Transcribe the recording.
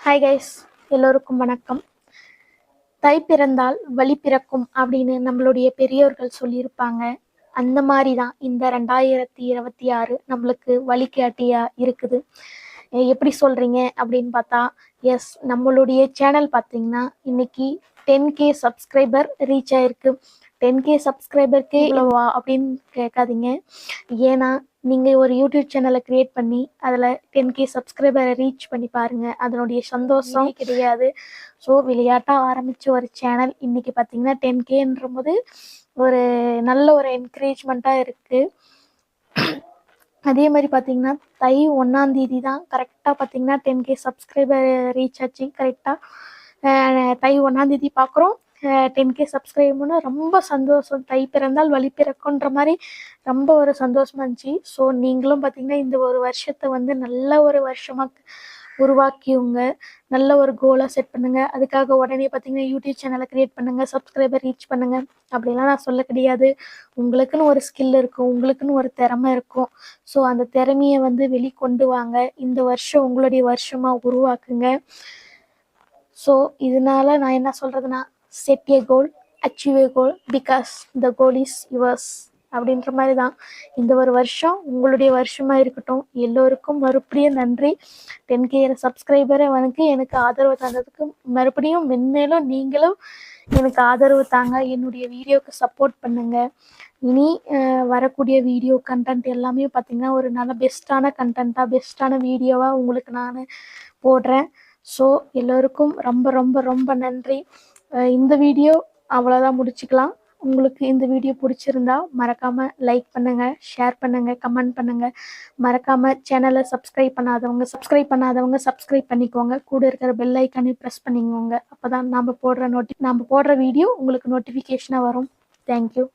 Hi guys, எல்லோருக்கும் வணக்கம். தை பிறந்தால் வழி பிறக்கும் அப்படின்னு நம்மளுடைய பெரியோர்கள் சொல்லியிருப்பாங்க. அந்த மாதிரி தான் இந்த 2026 நம்மளுக்கு வழிகாட்டியா இருக்குது. எப்படி சொல்றீங்க அப்படின்னு பார்த்தா, எஸ், நம்மளுடைய சேனல் பார்த்தீங்கன்னா இன்னைக்கு 10K சப்ஸ்கிரைபர் ரீச் ஆயிருக்கு. 10K சப்ஸ்கிரைபருக்கு இவ்வளவா அப்படின்னு கேட்காதீங்க. ஏன்னா நீங்கள் ஒரு யூடியூப் சேனலை க்ரியேட் பண்ணி அதில் 10K சப்ஸ்கிரைபரை ரீச் பண்ணி பாருங்கள், அதனுடைய சந்தோஷம் கிடையாது. ஸோ விளையாட்டாக ஆரம்பித்த ஒரு சேனல் இன்றைக்கி பார்த்தீங்கன்னா 10Kன்ற போது ஒரு நல்ல ஒரு என்கரேஜ்மெண்ட்டாக இருக்குது. அதே மாதிரி பார்த்தீங்கன்னா தை 1ஆம் தேதி தான் கரெக்டாக பார்த்தீங்கன்னா 10K சப்ஸ்கிரைபர் ரீச் ஆச்சு. கரெக்டாக தை 1ஆம் தேதி பார்க்குறோம் 10K சப்ஸ்கிரைபர்னு ரொம்ப சந்தோஷம். தை பிறந்தால் வழி பிறக்குன்ற மாதிரி ரொம்ப ஒரு சந்தோஷமா இருந்துச்சு. ஸோ நீங்களும் பார்த்தீங்கன்னா இந்த ஒரு வருஷத்தை வந்து நல்ல ஒரு வருஷமாக உருவாக்கியுங்க. நல்ல ஒரு கோலாக செட் பண்ணுங்கள். அதுக்காக உடனே பார்த்தீங்கன்னா யூடியூப் சேனலை க்ரியேட் பண்ணுங்கள், சப்ஸ்கிரைபர் ரீச் பண்ணுங்கள் அப்படிலாம் நான் சொல்ல கிடையாது. உங்களுக்குன்னு ஒரு ஸ்கில் இருக்கும், உங்களுக்குன்னு ஒரு திறமை இருக்கும். ஸோ அந்த திறமையை வந்து வெளிக்கொண்டு வாங்க. இந்த வருஷம் உங்களுடைய வருஷமாக உருவாக்குங்க. ஸோ இதனால நான் என்ன சொல்கிறதுனா, set A goal, achieve A goal, because the goal is yours அப்படின்ற மாதிரி தான் இந்த ஒரு வருஷம் உங்களுடைய வருஷமாக இருக்கட்டும். எல்லோருக்கும் மறுபடியும் நன்றி. 10K சப்ஸ்கிரைபரை வந்து எனக்கு ஆதரவு தந்ததுக்கு மறுபடியும் மென்மேலும் நீங்களும் எனக்கு ஆதரவு தாங்க. என்னுடைய வீடியோவுக்கு சப்போர்ட் பண்ணுங்கள். இனி வரக்கூடிய வீடியோ கண்டென்ட் எல்லாமே பார்த்திங்கன்னா ஒரு நல்ல பெஸ்ட்டான கண்டென்ட்டாக, பெஸ்ட்டான வீடியோவாக உங்களுக்கு நான் போடுறேன். ஸோ எல்லோருக்கும் ரொம்ப ரொம்ப ரொம்ப நன்றி. இந்த வீடியோ அவ்வளோதான், முடிச்சுக்கலாம். உங்களுக்கு இந்த வீடியோ பிடிச்சிருந்தா மறக்காமல் லைக் பண்ணுங்கள், ஷேர் பண்ணுங்கள், கமெண்ட் பண்ணுங்கள். மறக்காமல் சேனலை சப்ஸ்கிரைப் பண்ணாதவங்க சப்ஸ்கிரைப் பண்ணிக்கோங்க. கூட இருக்கிற பெல் ஐக்கானையும் ப்ரெஸ் பண்ணிக்கோங்க. அப்போ தான் நம்ம போடுற வீடியோ உங்களுக்கு நோட்டிஃபிகேஷனாக வரும். தேங்க்யூ.